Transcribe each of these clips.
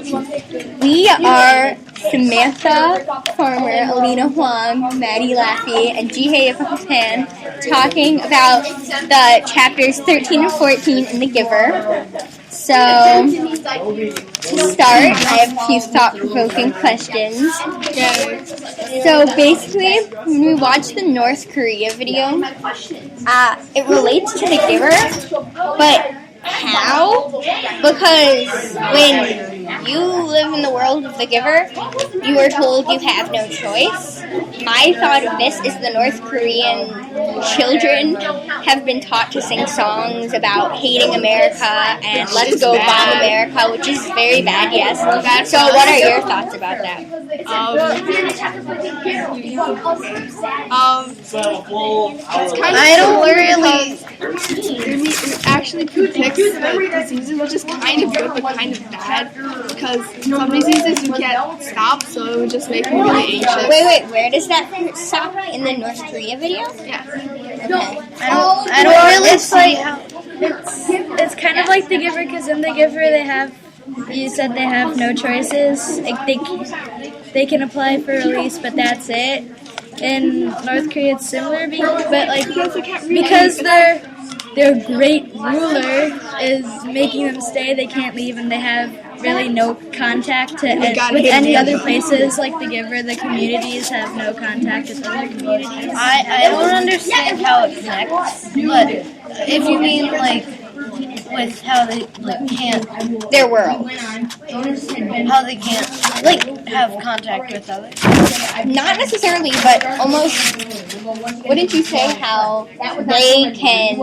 We are Samantha Farmer, Alina Huang, Maddie Laffey, and Jihei Pan talking about the chapters 13 and 14 in The Giver. So, to start, I have a few thought-provoking questions. So, basically, when we watch the North Korea video, it relates to The Giver, but how? Because when you live in the world of The Giver, you are told you have no choice. My thought of this is the North Korean children have been taught to sing songs about hating America and let's go bomb America, which is very bad, yes. So what are your thoughts about that? I don't really actually predicts diseases, which is kind of good but kind of bad, because some diseases you can't stop, so it would just make me really anxious. Wait, where does that stop? In the North Korea video? Yeah. Okay. I don't really see how it's kind of like The Giver, because in The Giver you said they have no choices. Like they can apply for release, but that's it. In North Korea, it's similar, but like because their great ruler is making them stay, they can't leave, and they have really no contact with any other places. Like The Giver, the communities have no contact with other communities. I don't understand how it connects, but if you mean like with how they can't Their world. how they can't have contact with others. Not necessarily, but almost. Wouldn't you say how they can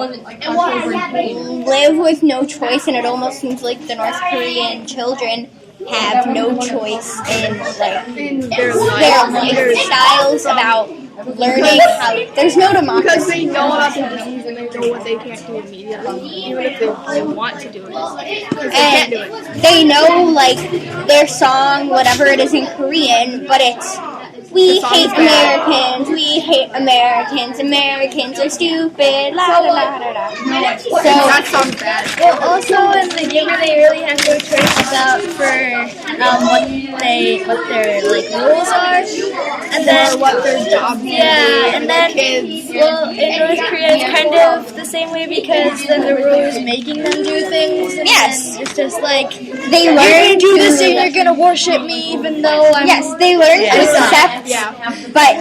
live with no choice, and it almost seems like the North Korean children have no choice in their lifestyles about learning how. There's no democracy. Because they know about the disease and they know what they can't do immediately, even if they want to do it. And they know, their song, whatever it is in Korean, but it's, we hate Americans, Americans are stupid, la la la la la. So, that sounds bad. Well, also in The Giver, they really have no choice about what their rules are, and then what their job is. Yeah, and then kids. Well, in North Korea, it's kind of the same way, because then the ruler's making them do things. And yes, it's just like they learn you're gonna do to this and you're gonna worship me, even though I'm. Yes, they learn to accept. But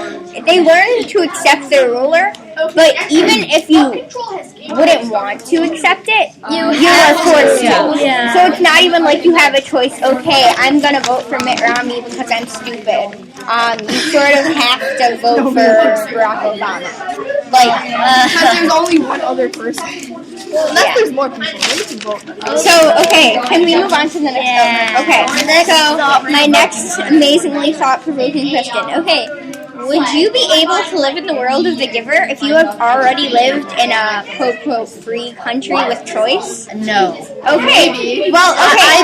they learn to accept their ruler. But even if you wouldn't want to accept it, you are forced to. Yeah. So it's not even like you have a choice. Okay, I'm gonna vote for Mitt Romney because I'm stupid. You sort of have to vote for Barack Obama. Because there's only one other person. Well, unless there's more people, then you can vote. So, okay, can we move on to the next one? Okay, so my next amazingly thought-provoking question. Okay, would you be able to live in the world of The Giver if you have already lived in a quote-quote free country with choice? No. Okay, well, okay.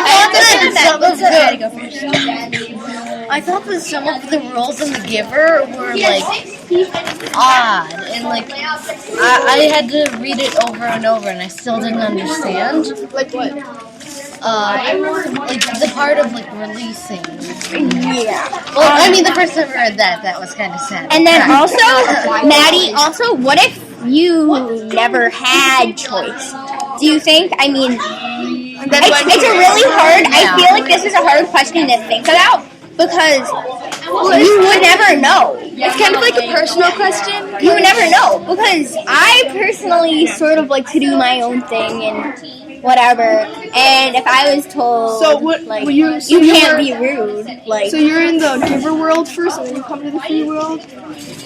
I thought that some of the rules in The Giver were odd, and I had to read it over and over, and I still didn't understand. Like what? The part of releasing. Yeah. Well, I mean, the first time I read that was kind of sad. And then also, Maddie, what if you never had choice? Do you think, it's a really hard, I feel like this is a hard question to think about, because you would never know. It's kind of like a personal question. You would never know, because I personally sort of like to do my own thing and whatever, and if I was told, you can't be rude, So you're in the Giver world first, and then you come to the free world?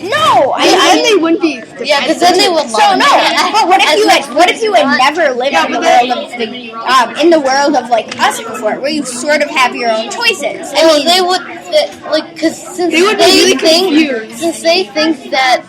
No, then they wouldn't be. Yeah, because then they would. So no, but what if you had never lived in the world of us before, where you sort of have your own choices? They would because since they think that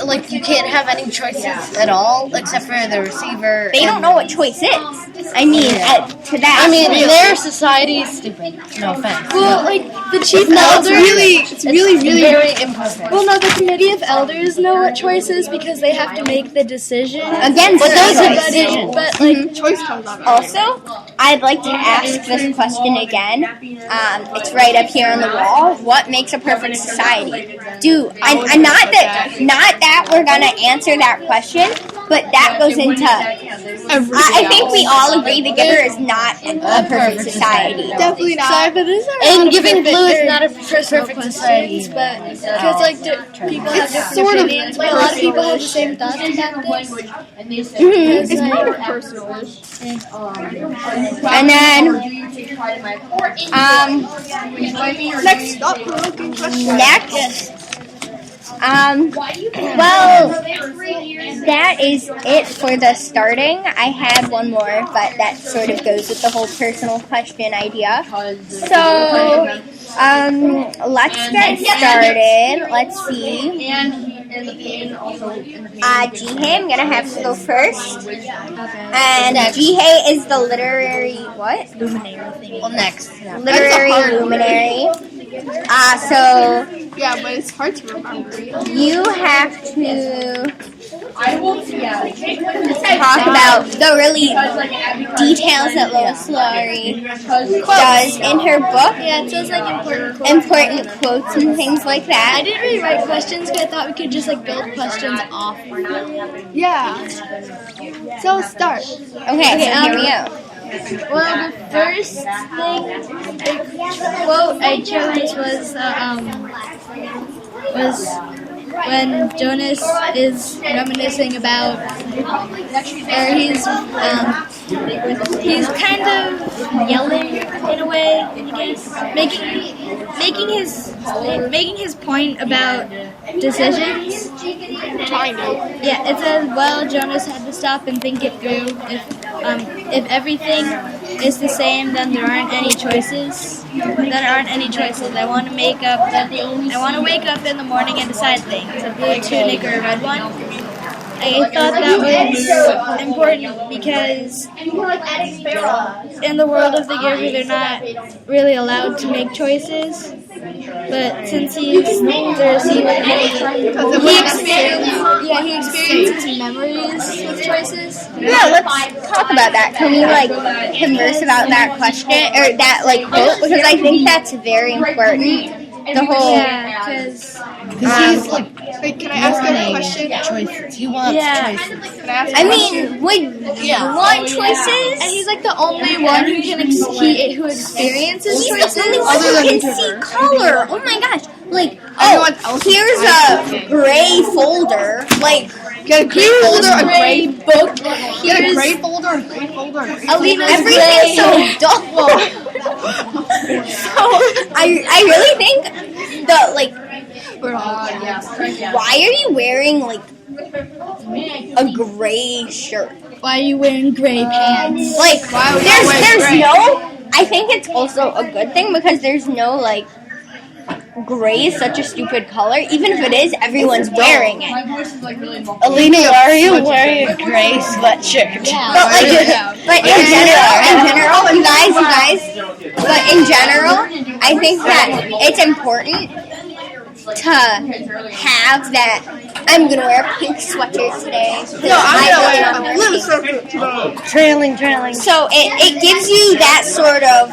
like you can't have any choices at all except for the receiver. They don't know what choice is. I mean, to that. I mean, their society is stupid. No offense. Well, like the chief No, elder, it's really very imperfect. Well, no, the committee of elders know what choice is because they have to make the decision. Against But those are choice. decisions. But like, choice comes up. Also, I'd like to ask this question again. It's right up here on the wall. What makes a perfect society? And not that we're gonna answer that question, but that goes into. I think we all agree the Giver is not a perfect society. Definitely not. sorry, but these are And giving blue is not a perfect society. but because like people have different sort of- opinions, but a lot of people have the same thoughts about this. It's kind of personal. And then, Next up, good question. next. Well, that is it for the starting. I had one more, but that sort of goes with the whole personal question idea. So, let's get started. Let's see. Jihei, I'm gonna have to go first. And Jihei is the literary, what? Well, next. Literary luminary. So Yeah, but it's hard to remember. you have to talk about the really details that Lois Lowry does in her book. Yeah, it says like Important quotes and things like I that. didn't really write questions because I thought we could just like build questions off. Yeah. So start. Okay, so here we go. Well, the first quote I chose was when Jonas is reminiscing about, or he's kind of yelling in a way, I guess, making his point about decisions. Kind of. Yeah, it says, well, Jonas had to stop and think it through. If everything is the same, then there aren't any choices. I want to wake up in the morning and decide things. A blue tunic or a red one. I thought that was important because in the world of the Giver, they're not really allowed to make choices. But since he's the receiver, he experiences memories with choices. Yeah, let's talk about that. Can we converse about that question or that quote, because I think that's very important. The whole because Because he's Wait, can I ask a question? choices. He wants choices. Can I ask a I question? mean, would you want choices? and he's like the only one who can who experiences He's choices. the only one Other who than can see color. Oh my gosh! Everyone else is Here's a gray folder. Get a gray folder, a gray book. Get a gray folder, a gray folder. Alina's Everything's so gray. dull. So I really think why are you wearing a gray shirt? Why are you wearing gray pants? There's no. I think it's also a good thing because there's no gray is such a stupid color. Even if it is, everyone's wearing it. Alina, why are you wearing a gray sweatshirt? But in general, you guys. But in general, I think that it's important to have that. I'm gonna wear a pink sweater today. No, I'm gonna wear a blue sweater today. Trailing. So it gives you that sort of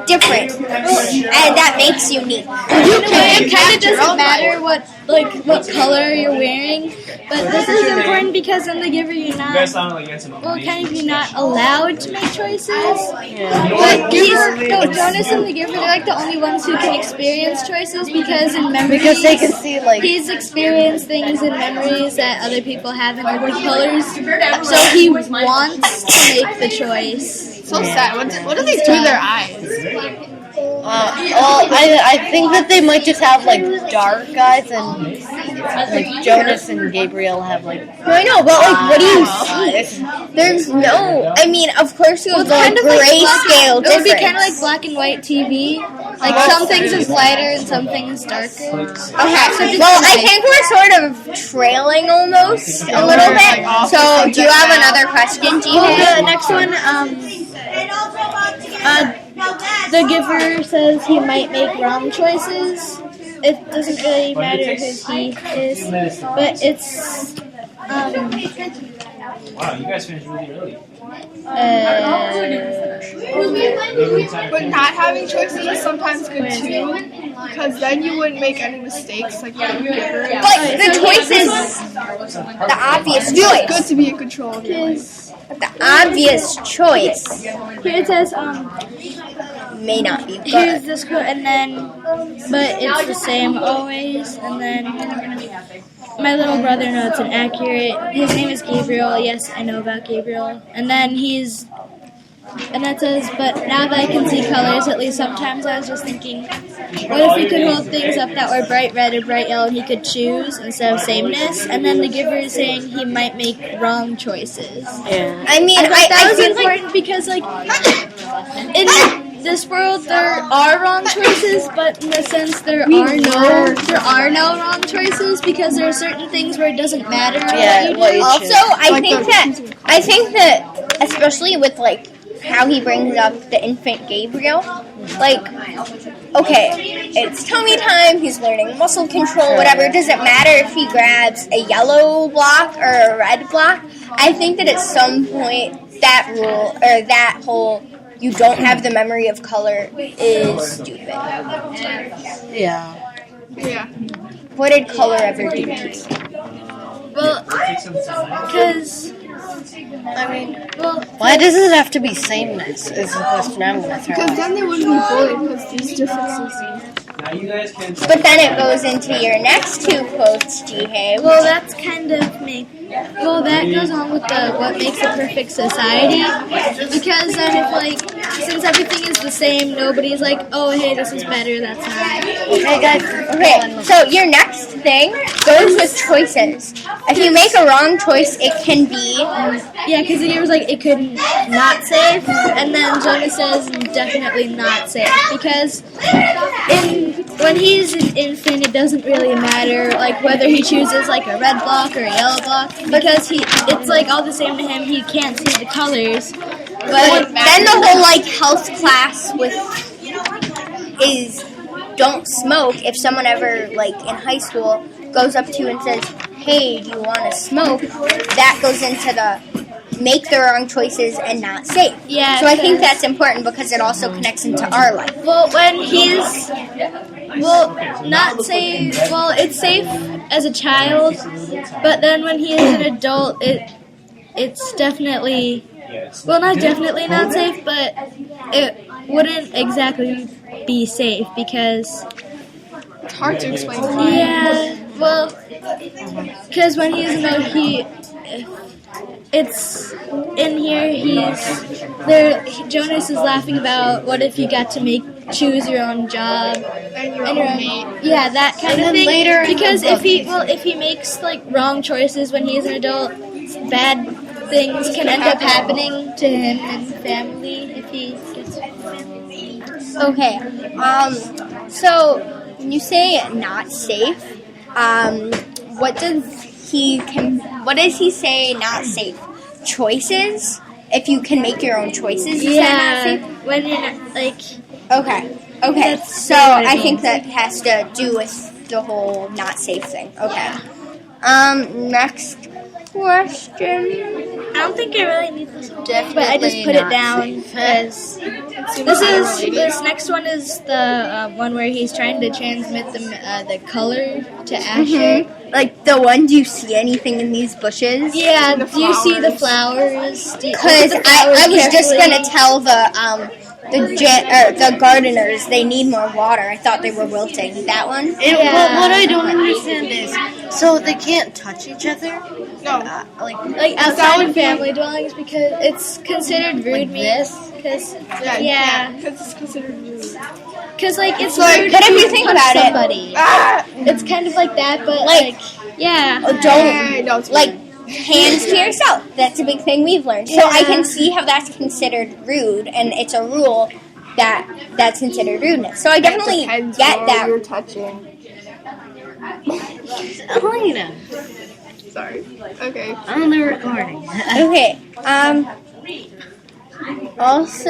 different, and that makes you unique. It kind of doesn't matter what color you're wearing, but this is important because in the Giver you're not allowed to make choices. But Jonas and the Giver, they're the only ones who can experience choices because in memories, Because they can see he's experienced things in memories that other people haven't with the colors, so he wants to make the choice. So sad. What do they do with their eyes? Well, I think that they might just have like dark eyes, and like Jonas and Gabriel have like. No, I know, but like, what do you see? There's no. I mean, of course you have the like, grayscale difference. It would be kind of like black and white TV. Like some things is lighter and some things darker. Okay. Well, I think we're sort of trailing almost a little bit. So, do you have another question, G? The next one, the giver says he might make wrong choices. It doesn't really matter who he is, but it's Wow, you guys finished really early. But not having choices is sometimes good too, because then you wouldn't make any mistakes. Like But the choice is the obvious it's choice. good to be in control of your life. The obvious choice here it says may not be here's good. this quote, and then but it's the same always, and then my little brother notes an accurate. His name is Gabriel. Yes, I know about Gabriel. And then and that says, but now that I can see colors, at least sometimes I was just thinking, what if he could hold things up that were bright red or bright yellow and he could choose instead of sameness? And then the giver is saying he might make wrong choices. Yeah. I mean, That was think important because, like, in this world there are wrong choices, but in a sense there are no wrong choices because there are certain things where it doesn't matter what you do. also I think that especially with like how he brings up the infant Gabriel, like, okay, it's tummy time, he's learning muscle control, whatever. Does it matter if he grabs a yellow block or a red block? I think that at some point that rule or that whole you don't have the memory of color is stupid. Yeah. Yeah. What did color ever do to you? Well, because I mean, well, Why does it have to be sameness? Is the question I'm going to throw Because out. then they wouldn't be bullied because these differences. Now you guys can. But then it goes into your next two quotes, G-Hay. well, that's kind of me. Well, that goes on with the what makes a perfect society. Because then if, like, since everything is the same, nobody's like, oh, hey, this is better, that's not. Okay, guys. Okay, so your next thing goes with choices. If you make a wrong choice, it can be... Yeah, because the giver's like, it could not save. And then Jonas says, definitely not save. Because when he's an infant, it doesn't really matter, like, whether he chooses, like, a red block or a yellow block. Because it's, like, all the same to him. He can't see the colors. But then the whole, like, health class is don't smoke. If someone ever, like, in high school goes up to you and says, hey, do you want to smoke? That goes into the make the wrong choices and not safe. Yeah. So I think that's important because it also connects into our life. Well, when he's... Well, not safe... Well, it's safe as a child. But then when he is an adult, it's definitely... Well, not definitely not safe, but it wouldn't exactly be safe because... It's hard to explain to me. Yeah, well, because when he's an adult, it's in here, Jonas is laughing about what if you got to choose your own job. And your own mate. Yeah, that kind of thing. later in Because the if he makes like wrong choices when he's an adult, bad things can end up happening to him and family if he gets family. Okay, so when you say not safe, what does he say not safe? Choices? If you can make your own choices, is that not safe? When you're not, like... Okay. That's So what I I mean. think that has to do with the whole not safe thing. Okay. Next question. I don't think I really need this one, Definitely but I just put it not down safe. because this next one is the one where he's trying to transmit the color to Asher. Like the one, do you see anything in these bushes? Yeah, do you see the flowers? Because I was just gonna tell the gardeners, they need more water. I thought they were wilting. That one? What I don't understand is, so they can't touch each other? No. Like outside of family dwellings because it's considered rude. Because Because it's considered rude. Because like it's Like, rude but if to you think touch about it- somebody. It's kind of like that, but Like- yeah. No, it's Like, rude. hands to yourself. That's a big thing we've learned. So I can see how that's considered rude, and it's a rule that's considered rudeness. So I definitely Depends get where that. you're touching. Elena, Sorry. Okay. on the recording. Okay. Also,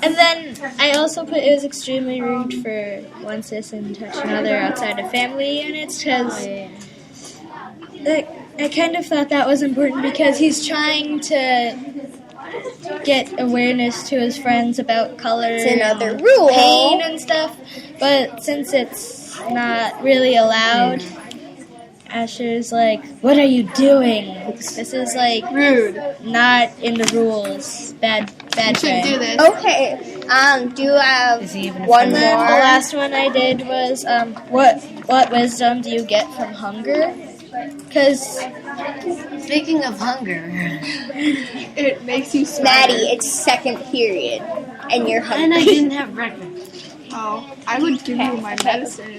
And then I also put it was extremely rude for one citizen to touch another outside of family units because I kind of thought that was important because he's trying to get awareness to his friends about color, it's another and rule. pain and stuff. But since it's not really allowed, Asher's like, "What are you doing? This is like Rude. not in the rules. Bad Should way." do this. Okay. Do you have Is he even one And more? then the last one I did was, what wisdom do you get from hunger? Because Speaking of hunger, It makes you smarter. Maddie, it's second period, and you're and hungry. I didn't have breakfast. Oh, I would give you my medicine.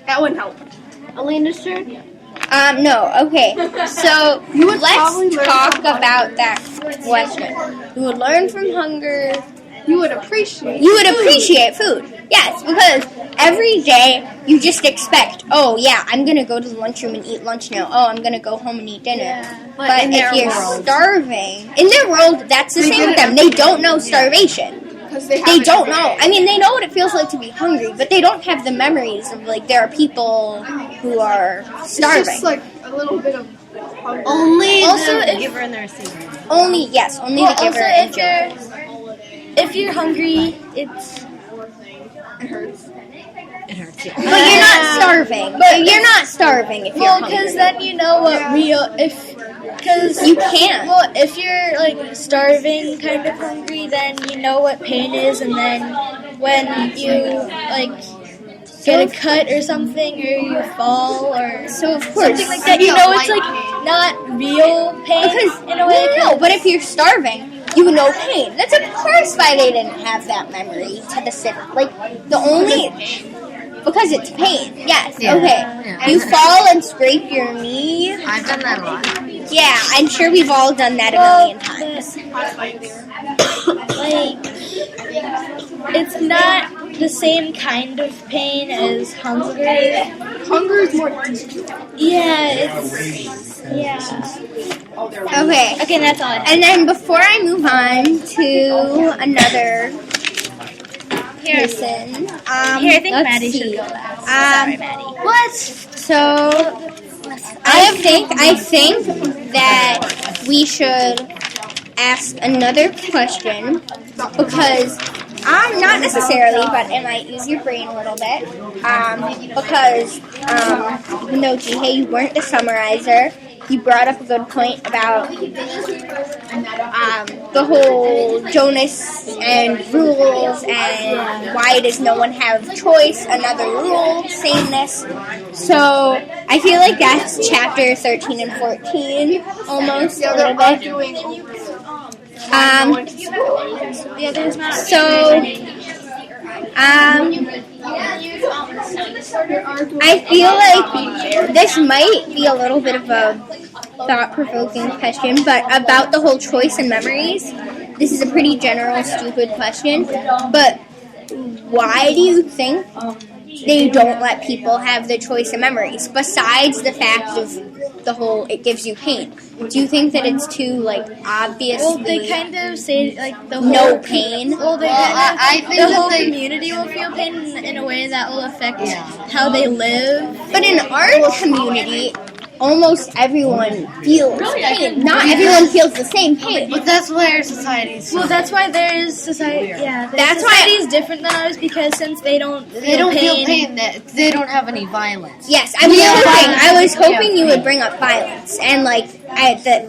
That wouldn't help. Elena's turn? No, okay. So would let's probably learn talk from about that question. You would learn from hunger. You would appreciate. You would appreciate food. Yes, because every day you just expect, oh yeah, I'm gonna go to the lunchroom and eat lunch now. Oh, I'm gonna go home and eat dinner. But in if their you're world. starving, in their world, that's the same with them. They don't know starvation. Because They don't know. I mean, they know what it feels like to be hungry, but they don't have the memories of like there are people who are It's starving. just like a little bit of hunger. Only Also, the if- giver and the receiver. Only the also giver and giver. if you're hungry, it's It hurts. It hurts, yeah. But you're not starving. But you're not starving if you're well hungry. because then you know what because You can't. Well, if you're like starving, kind of hungry, then you know what pain is, and then when you like get a cut or something, or you fall, or So of course, something like that, you know it's like not real pain because in a way. no. But if you're starving, you know pain. That's of course why they didn't have that memory to the city. Like the only because it's pain. Yes. Yeah. Okay. Yeah. You fall and scrape your knee. I've done that a lot. Yeah, I'm sure we've all done that a million times. Like it's not the same kind of pain as hunger. Hunger is more. Okay. Okay, that's all I have. And then before I move on to another person, Here, I think let's Maddie see. should go last. Sorry, Maddie. What? So I think that we should ask another question because not necessarily, but it might use your brain a little bit. Because even though Jihei, you weren't the summarizer, you brought up a good point about the whole Jonas and rules and why does no one have choice, another rule, sameness. So I feel like that's chapter 13 and 14 almost a little bit. The other's not. So I feel like this might be a little bit of a thought-provoking question, but about the whole choice and memories, this is a pretty general, stupid question, but why do you think they don't let people have the choice and memories, besides the fact of the whole, it gives you pain? Do you think that it's too, like, obviously Well, they kind of say like the whole no pain? Well, they I think the that whole they- community will feel pain in a way that will affect how they live. But in our community, almost everyone feels pain. Not everyone feels the same pain. But that's why our society's Well, that's why there's society. Yeah, That's why- society is different than ours because since they don't feel they don't feel pain. pain. That they don't have any violence. Yes, I was hoping you would bring up violence and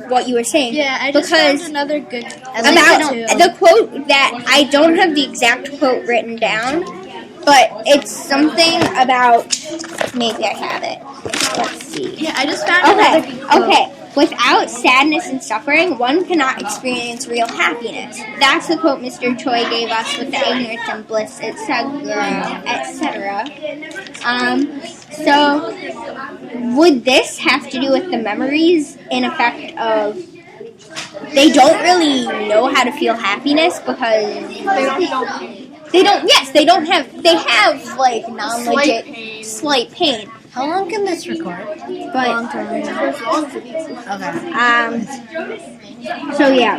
what you were saying. Yeah, I just because found another good about the quote that I don't have the exact quote written down, but it's something about, maybe I have it. Let's see. Yeah, I just found another good quote. Okay. Without sadness and suffering, one cannot experience real happiness. That's the quote Mr. Choi gave us with the ignorance and bliss, etc., etc. So, would this have to do with the memories in effect of they don't really know how to feel happiness because they have like non-legit slight pain. How long can this record? But so yeah.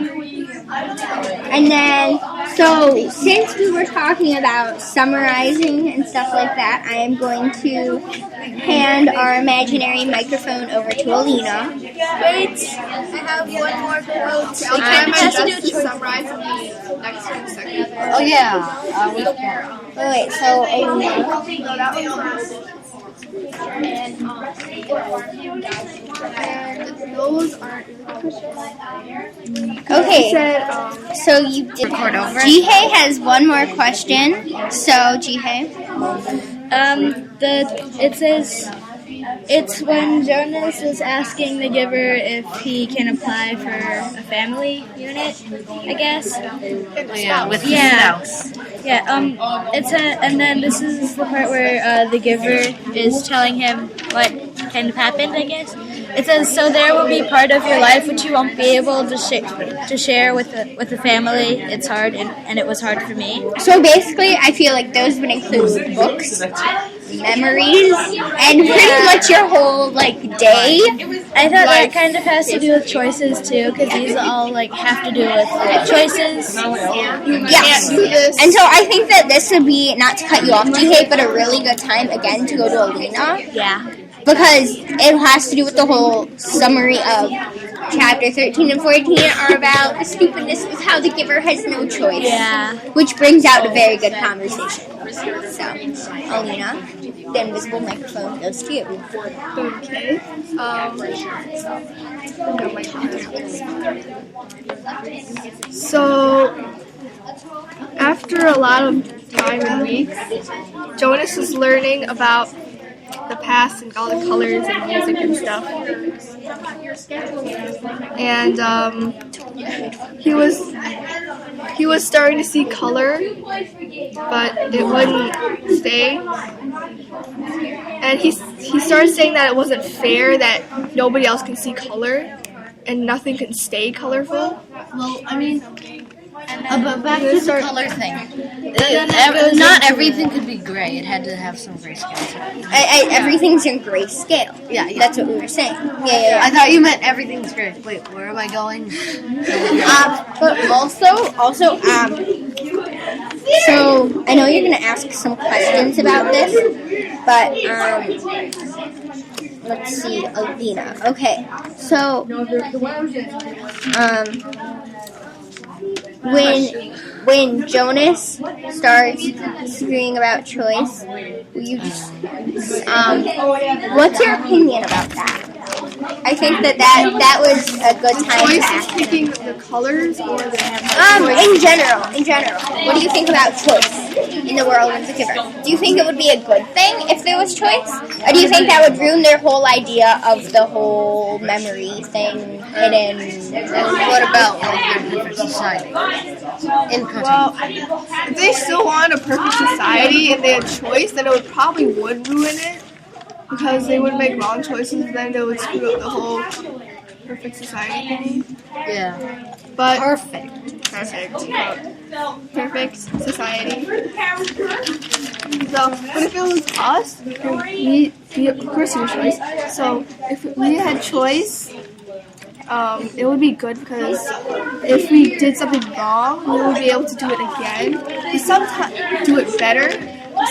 And then so since we were talking about summarizing and stuff like that, I am going to hand our imaginary microphone over to Alina. Wait, I have one more quote. I'll try my best to summarize in the next 2 seconds. Oh yeah. Wait, so Alina. Those aren't Okay, so you did Record over. Jihei has one more question. So Jihei. It says it's when Jonas is asking the giver if he can apply for a family unit, I guess. Oh, yeah, with his Yeah. spouse. Yeah, and then this is the part where the giver is telling him what kind of happened, I guess. It says, so there will be part of your life which you won't be able to share with the family. It's hard, and it was hard for me. So basically, I feel like those would include books, memories, and pretty much your whole day. I thought that kind of has to do with choices too, because these all have to do with choices. Yes. And so I think that this would be, not to cut you off, Jihei, but a really good time again to go to Alina. Yeah. Because it has to do with the whole summary of chapter 13 and 14 are about the stupidness of how the giver has no choice. Yeah. Which brings out a very good conversation. So, Alina, the invisible microphone goes to you. Okay. So, after a lot of time and weeks, Jonas is learning about the past and all the colors and music and stuff. And he was starting to see color, but it wouldn't stay. And he started saying that it wasn't fair that nobody else can see color and nothing can stay colorful. Well, I mean, but back to the color thing. Not everything could be gray. It had to have some grayscale. Everything's in grayscale. Yeah. That's what we were saying. Yeah. I thought you meant everything's gray. Wait, where am I going? But also, so I know you're gonna ask some questions about this, but let's see, Alina. Okay, so when Jonas starts screaming about choice, you just what's your opinion about that? I think that was a good time to Choice ask. is picking the colors or the In general, what do you think about choice in the world of the giver? Do you think it would be a good thing if there was choice? Or do you think that would ruin their whole idea of the whole memory thing hidden? What about their perfect society? Well, if they still want a perfect society and they had choice, then it probably would ruin it. Because they would make wrong choices and then it would screw up the whole perfect society thingy. Yeah. But Perfect. Perfect society. So, but if it was us, we of course we had choice. So if we had choice, it would be good because if we did something wrong, we would be able to do it again. We sometimes do it better,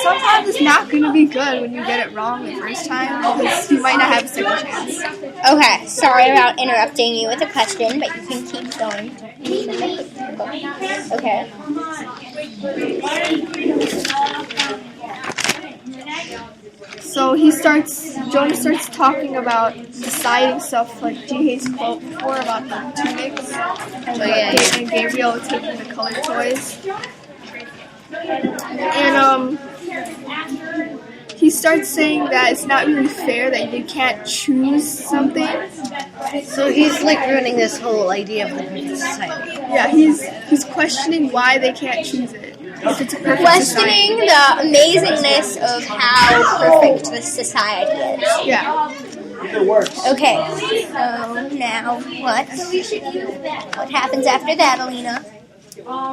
sometimes it's not going to be good when you get it wrong the first time because you might not have a second chance. Okay, sorry about interrupting you with a question, but you can keep going. Okay. So Jonas starts talking about deciding stuff like Jihei's quote before about the tunics and Gabriel taking the colored toys. And he starts saying that it's not really fair that you can't choose something. So he's like ruining this whole idea of the perfect society. Yeah, he's questioning why they can't choose it. If it's a perfect Questioning society. the amazingness of how perfect this society is. Yeah. It works. Okay, so now what? What happens after that, Alina?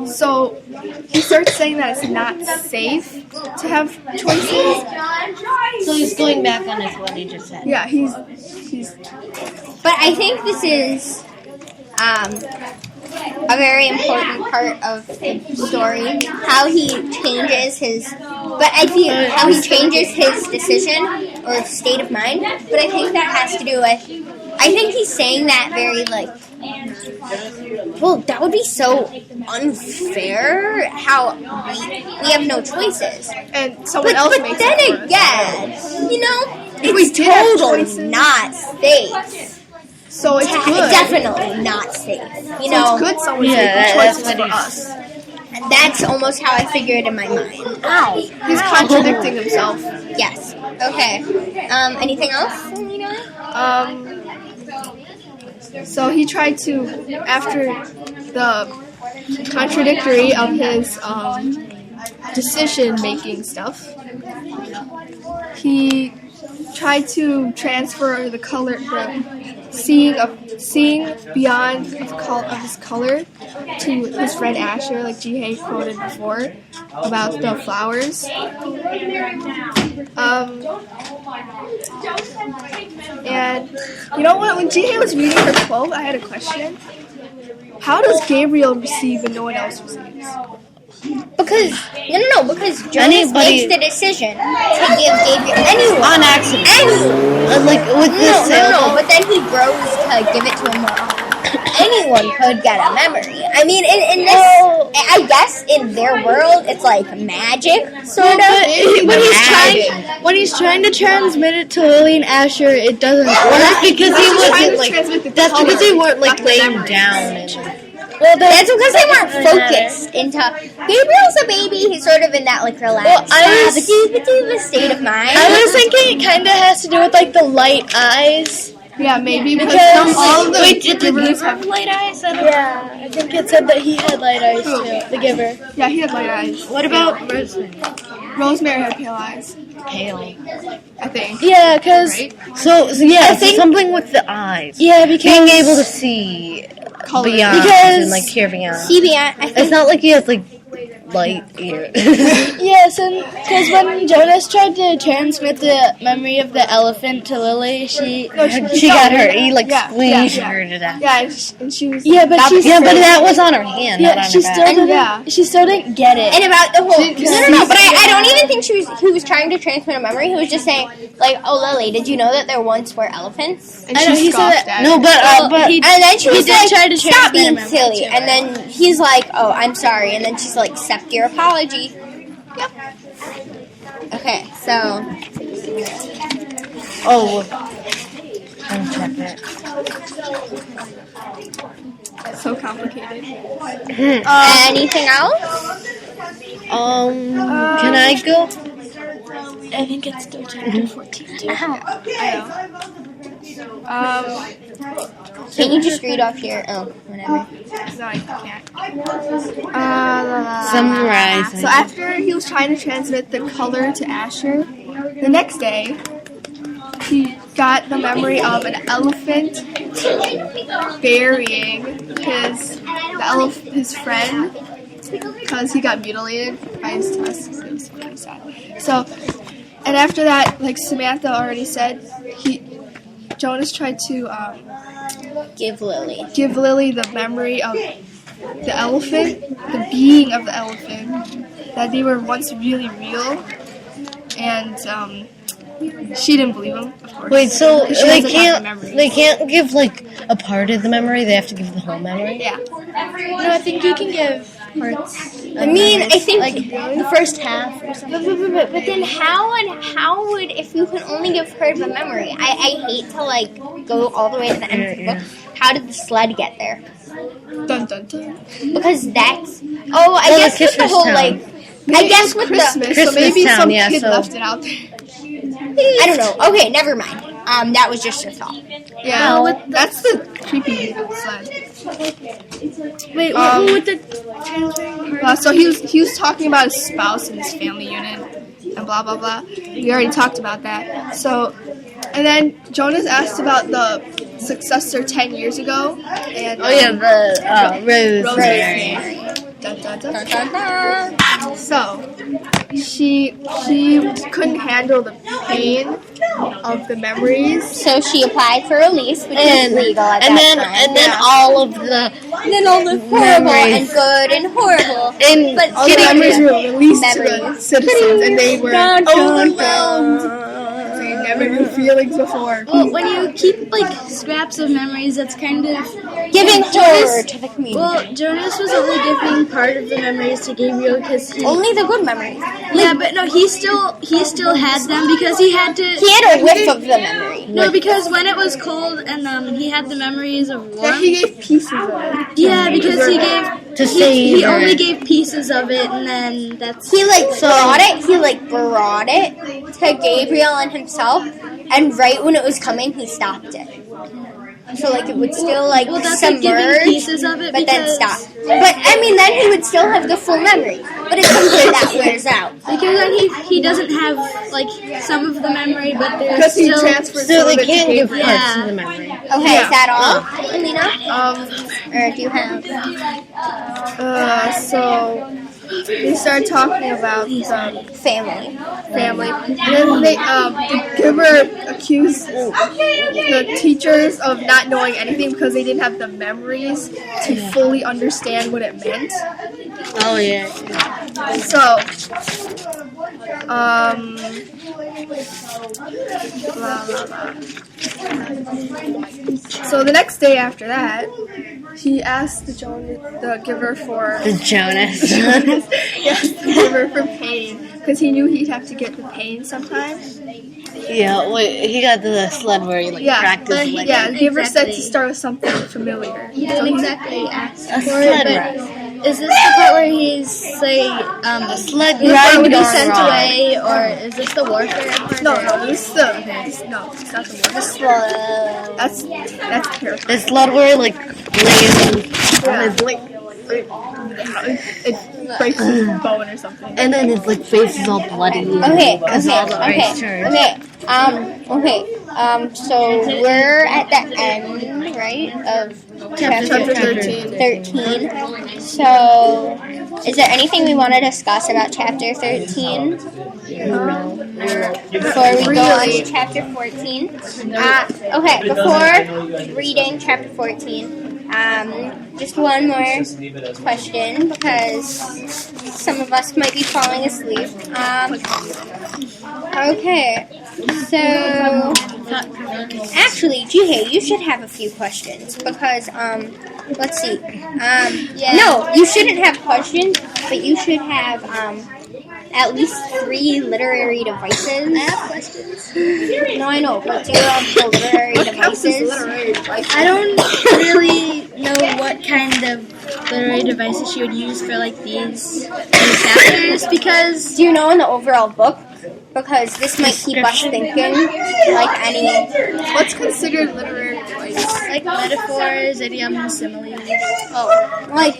So he starts saying that it's not safe to have choices. So he's going back on his what he just said. Yeah, he's But I think this is a very important part of the story. How he changes his decision or state of mind. But I think that has to do with. I think he's saying that very well, that would be so unfair. How we have no choices. and someone else But makes then it worse. again, we it's did have totally choices. not safe. So it's good. Definitely not safe. So it's good someone's making that's choices what for he's- us. And that's almost how I figured in my mind. Ow. He's contradicting himself. Yes. Okay. Anything else? So he tried to, after the contradictory of his decision-making stuff, he tried to transfer the color, seeing beyond of his color to his friend Asher, like Jihei quoted before about the flowers. And you know what? When Jihei was reading her quote, I had a question. How does Gabriel receive and no one else receives? Because Jonas makes the decision to give Gabriel On accident. anyone. Like with this No, but then he grows to give it to him more often. Anyone could get a memory. I mean, in this, I guess in their world, it's like magic, sort of. When he's trying to transmit it to Lily and Asher, it doesn't work because he trying wasn't to transmit the like. That's color, because they weren't like not the laying memories. down. And, Well, that's because they weren't focused into. Gabriel's a baby. He's sort of in that like relaxed, the state of mind. I was thinking it kind of has to do with like the light eyes. Yeah, maybe Because not all of the did the givers giver have light eyes? Yeah, I think it said that he had light eyes too. The giver. Yeah, he had light eyes. What about Rosemary? Rosemary had pale eyes, Pale. I think. Yeah, because Right? So something with the eyes. yeah, because Being able to see Color. beyond Because- and like hear beyond. CBN, I It's think. not like he has like light ears. yes, and because when Jonas tried to transmit the memory of the elephant to Lily, she got her. He like squeezed her to death. Yeah, and she was. yeah, but she Yeah, but that was on her hand, not on she her still back. didn't. Yeah. She still didn't get it. And about the whole She- no, but I don't even think he was trying to transmit a memory. He was just saying like, oh Lily, did you know that there once were elephants? And I know, she he said scoffed that- at No, it. but And then she was did like, try to stop transmit a being memory silly. to And then he's like, oh, I'm sorry. And then she's like, accept your apology. Yep. Okay, so I'm check it. So complicated. anything else? Can I go? I think it's still chapter 14 too. Can you just read off here? Oh, whatever. No, I can't. Summarize. So after he was trying to transmit the color to Asher, the next day he got the memory of an elephant burying his friend because he got mutilated by his tusks. It was really sad. So, and after that, like Samantha already said, Jonas tried to Give Lily. give Lily the memory of the elephant, the being of the elephant, that they were once really real, and she didn't believe him, of course. Wait, so She they doesn't have the memories. can't give like a part of the memory. They have to give the whole memory. Yeah. No, I think you can give parts. I mean, I think like the first half or something. But then how would if you can only give part of a memory? I hate to like go all the way to the end of the book. How did the sled get there? Dun dun dun. Because that's I guess with the whole like I guess with Christmas, the so maybe Christmas some Town, yeah, kid so- left it out there. I don't know. Okay, never mind. That was just your thought. Yeah, with that's the creepy slide. Wait, with the transferring parts? So he was talking about his spouse and his family unit and blah blah blah. We already talked about that. So, and then Jonas asked about the successor 10 years ago. And Oh yeah, the Rosemary. Dun, dun, dun. So she couldn't handle the pain of the memories. So she applied for release, which is legal at that time. And then all of the Horrible memories. and good and horrible. and But All the memories were released to the Memories. citizens, and they were Dun, dun, overwhelmed. They never knew feelings before. Well, when you keep like scraps of memories, that's kind of Giving horror to the community. well. Jonas was only giving part of the memories to Gabriel because he. Only the good memories. Yeah, but no, he still had them because he had to. He had a whiff of the memory. No, because when it was cold and he had the memories of Yeah, warmth. he gave pieces of it. Yeah, because he gave To he savor only it. gave pieces of it, and then that's He brought it. He brought it to Gabriel and himself, and right when it was coming, he stopped it. So it would still well, that's like giving submerge, pieces of it but then because stop. But I mean, then he would still have the full memory. But it's something that wears out. because then he doesn't have like some of the memory, but there's Because he still. transferred So some they of it to can't give Gabriel. parts Yeah. of the memory. Okay, Yeah. is that all, Alina? Or do you have? So they started talking about the Family. family, and then the giver accused the teachers of not knowing anything because they didn't have the memories to fully understand what it meant. Oh yeah. So, blah, blah, blah. So the next day after that, he asked the giver for The Jonas. yes, the giver for pain because he knew he'd have to get the pain sometime. Yeah, wait, he got the sled where he practiced but like the giver said to Exactly. start with something familiar. He didn't exactly ask a for sled it, ride. but is this the part where he's saying Sled the part ride when he's gone sent wrong. away, or is this the warfare part? No, it's not the one. That's character. The sled where he lays on his It breaks his bone or something. and then his face is all bloody. Okay. So we're at the end, right, of chapter 13. So, is there anything we want to discuss about chapter 13? Before we go on to chapter 14? Before reading chapter 14, just one more question because some of us might be falling asleep. Okay, so actually, Jihei, you should have a few questions because let's see. No, you shouldn't have questions, but you should have at least 3 literary devices. I have questions. No, I know, but do the literary devices. I don't really know what kind of literary devices she would use for these chapters because Do you know in the overall book? Because this might keep us thinking, any. What's considered literary device? metaphors, idioms, similes.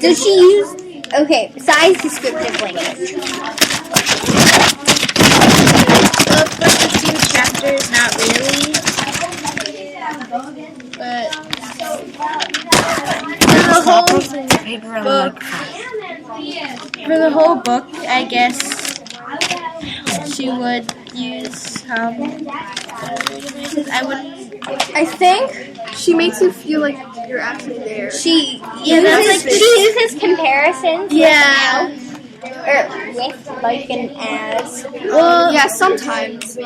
Does she use? Okay, besides descriptive language. The first few chapters, not really. But for the whole book, I guess she would use I think She makes you feel like you're actually there. she uses comparisons. Yeah. with, like, an as, Yeah, sometimes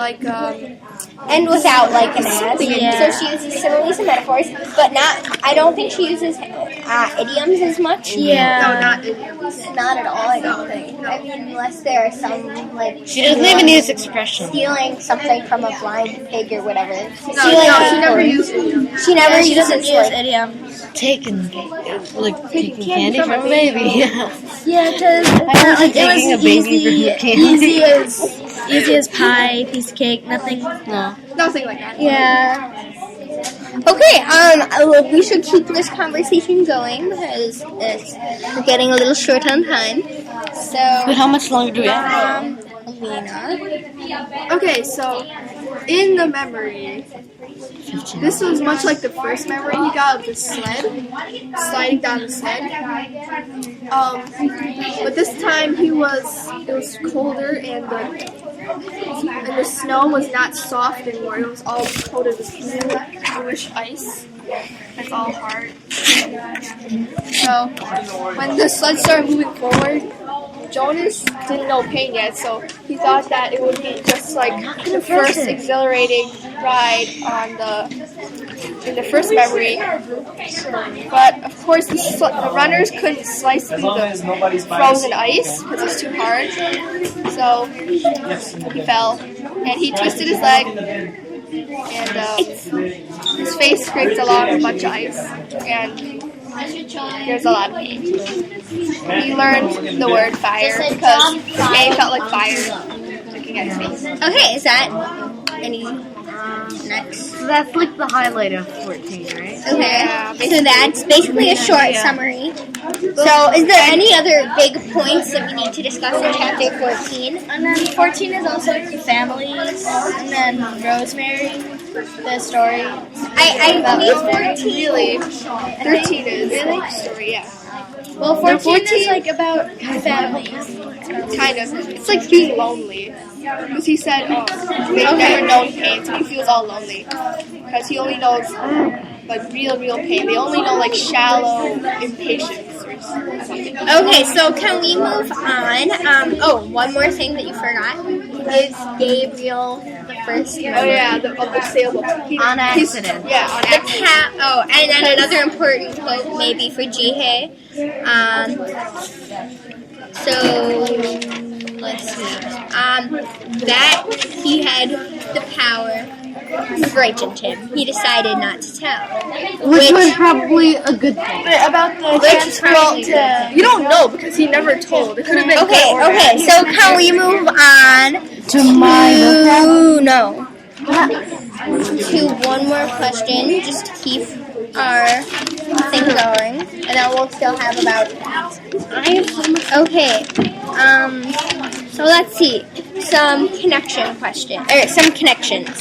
and without, like, an as. Yeah. So she uses similes and metaphors, but not. I don't think she uses idioms as much. Yeah. no, not idioms. Not at all. I don't think. I mean, unless there are some like She doesn't even use expression. stealing something from a blind pig or whatever. No, Stealing she never used idioms. She never She uses doesn't use like, idioms. Taking candy from a baby. Yeah, because taking a baby from candy. easy as pie, piece of cake, nothing. No. Nothing like that. yeah. Okay, we should keep this conversation going because we're getting a little short on time. So, But how much longer do we have? Alina. Okay, so in the memory, this was much like the first memory he got of the sled, sliding down the sled. But this time it was colder and the snow was not soft anymore. It was all coated with bluish ice. It's all hard. So when the sled started moving forward, Jonas didn't know pain yet, so he thought that it would be just like the first exhilarating ride in the first memory. But of course, the runners couldn't slice through the frozen ice because it's too hard. So he fell and he twisted his leg, and his face scraped along a bunch of ice, and there's a lot of pain. He learned the word fire because he felt like fire looking at his face. Okay, is that any next? So that's like the highlight of 14, right? Okay, so that's basically a short summary. So, is there any other big points that we need to discuss in chapter 14? And then 14 is also families, and then Rosemary, the story. I believe 14. Really, 13 is story, yeah. Well, 14 is like about families. Kind of. It's like being lonely. Because he said they've never known pain, so he feels all lonely. Because he only knows like real pain. They only know like shallow impatience or something. Okay, so can we move on? One more thing that you forgot is Gabriel the first. Oh yeah, of the sailboat. On accident. Yeah, on accident. And then another important point maybe for Jihei. So let's see. That he had the power frightened him. He decided not to tell. Which was probably a good thing. But about the transfer to You don't know because he never told. It could have been Okay, good or bad. okay. So can we move on to one more question, just to keep our thing going, and then we'll still have about. Okay. So let's see some connections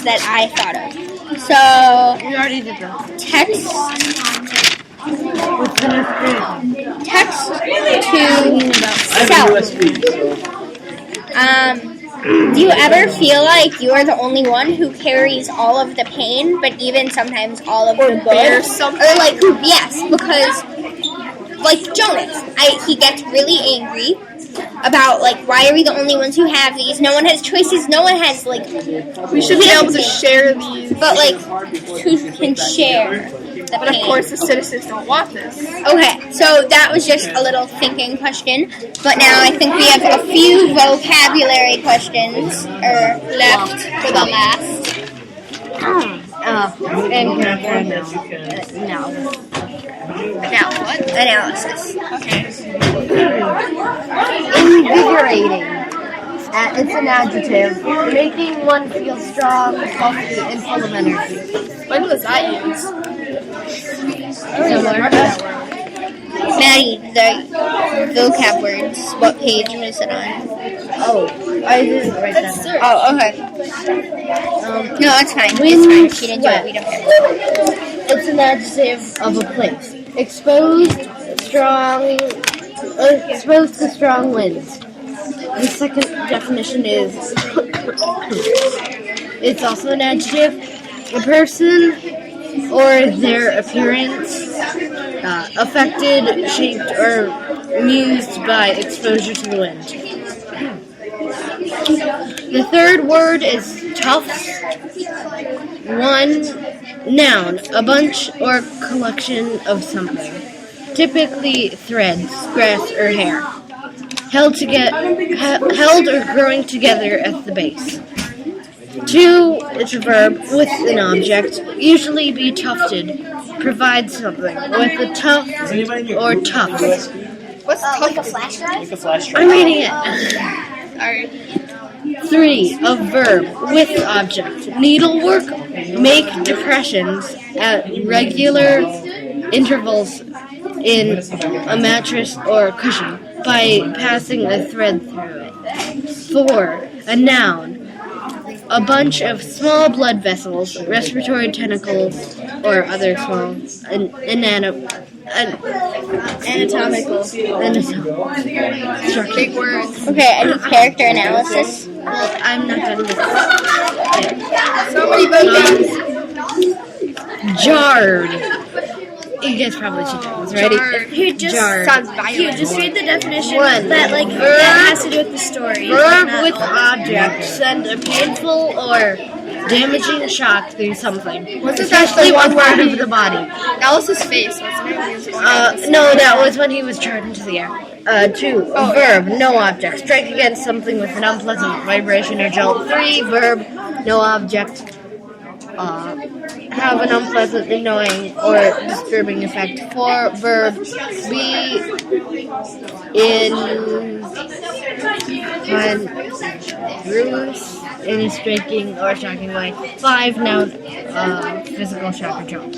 that I thought of. So We already did that. text to self. Do you ever feel like you are the only one who carries all of the pain, but even sometimes all of the good? Or like, yes, because like Jonas, he gets really angry about like, why are we the only ones who have these? No one has choices. No one has like. We should be able to share these. But like, who can share the But of pain? course, the citizens don't want this. Okay, so that was just a little thinking question. But now I think we have a few vocabulary questions left for the last. Analysis. Invigorating. It's an adjective, making one feel strong, healthy, and full of energy. When was that used? Maddie, the vocab words. What page was it on? Oh, I didn't write that down. Oh, okay. No, it's fine. It's fine. She didn't do it. We don't care. It's an adjective of a place. Exposed to strong winds. The second definition is it's also an adjective, a person or their appearance affected, shaped, or amused by exposure to the wind. The third word is tufts. 1. Noun, a bunch or collection of something, typically threads, grass, or hair, held or growing together at the base. 2. It's a verb with an object, usually be tufted, provide something with a tuft or tuft. What's tough? Like a flash drive. I'm reading it. Alright. 3. A verb with object. Needlework. Make depressions at regular intervals in a mattress or cushion by passing a thread through it. 4. A noun. A bunch of small blood vessels, respiratory tentacles, or other small Anatomical. structure. Big words. Okay, any character analysis? Well, I'm not done with Somebody vote jarred. You guys probably should know this. Ready? Here, just Jarred. sounds Here, violent. just read the definition. 1. That has to do with the story. Verb not with all. object. Send a painful or damaging shock through something. Wasn't that Especially the one one part where of the body. That was his face, wasn't it? He was going down the No, that was when he was charged into the air. 2. A verb, no object. Strike against something with an unpleasant vibration or jolt. 3. Verb, no object. Have an unpleasant, annoying, or disturbing effect. 4. Verb, be in bruise in a striking or shocking way. 5. Noun, physical shock or jolt.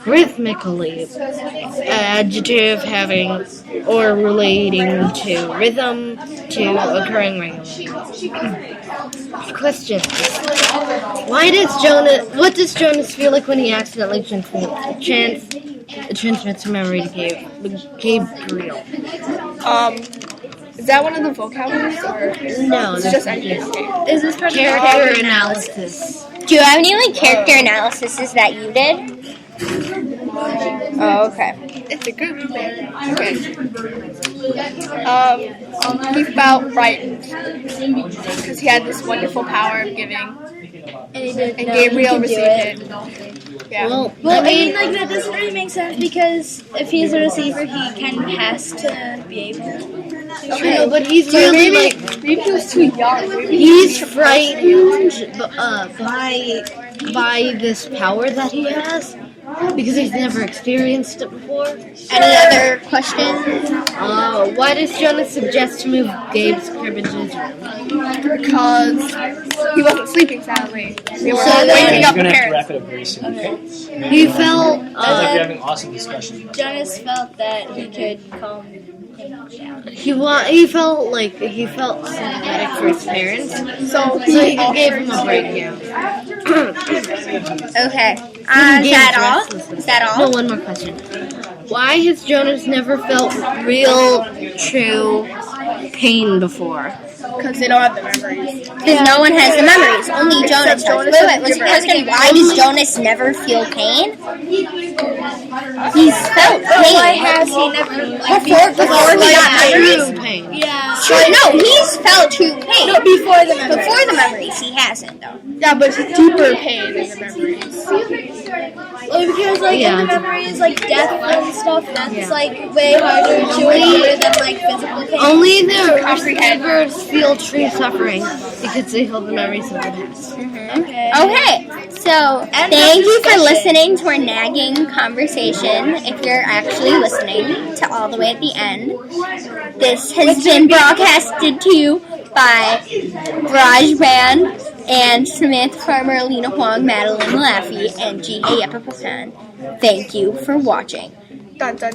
Rhythmically, adjective having or relating to rhythm, to occurring regularly. Questions. What does Jonas feel like when he accidentally transmits memory to Gabriel? Is that one of the vocab words, or No, it's this just is anything? Okay. Is this part of the character analysis. Do you have any like character analyses that you did? Oh, okay. It's a group thing. Okay. He felt frightened because he had this wonderful power of giving, And he did. and Gabriel received it. Yeah. Well, Well, I mean, like that doesn't really make sense because if he's a receiver, he has to be able. Okay, no, but he's So really maybe, like maybe he was too young. Maybe he's frightened by this power that he has because he's never experienced it before. Any other questions? Why does Jonas suggest to move Gabe's crib into his room? because he wasn't sleeping soundly. They were So all then- waking You're up the gonna have to parents. wrap it up very soon. Okay? He felt Sounds like you're having awesome discussion. Jonas felt that he could calm him down. he felt sympathetic for his parents, So so he gave him a break. Yeah. Okay. Is Gabe's that all? restlessness. Is that No, all? one more question. Why has Jonas never felt real, true pain before? because they don't have the memories. Because no one has the memories. Only Jonas does. Jonas Wait, and was the Gibber. question, why does Jonas never feel pain? He's felt pain. Why has he never? Before he got memories? True pain. Yeah. Sure, no, he's felt true pain. No, before the memories. Before the memories, he hasn't, though. Yeah, but it's a deeper pain than the memories. Well, because like Yeah. in the memories, like death and stuff, that's Yeah. like way harder to endure than like physical pain. Only the receivers feel true suffering because they hold the memories of the past. Okay. Okay, so thank you for listening to our nagging conversation. If you're actually listening to all the way at the end, this has been broadcasted to you by Garage Band and Samantha Farmer, Alina Huang, Madeline Laffey, and G.A. Epipapan. Thank you for watching. Dun, dun.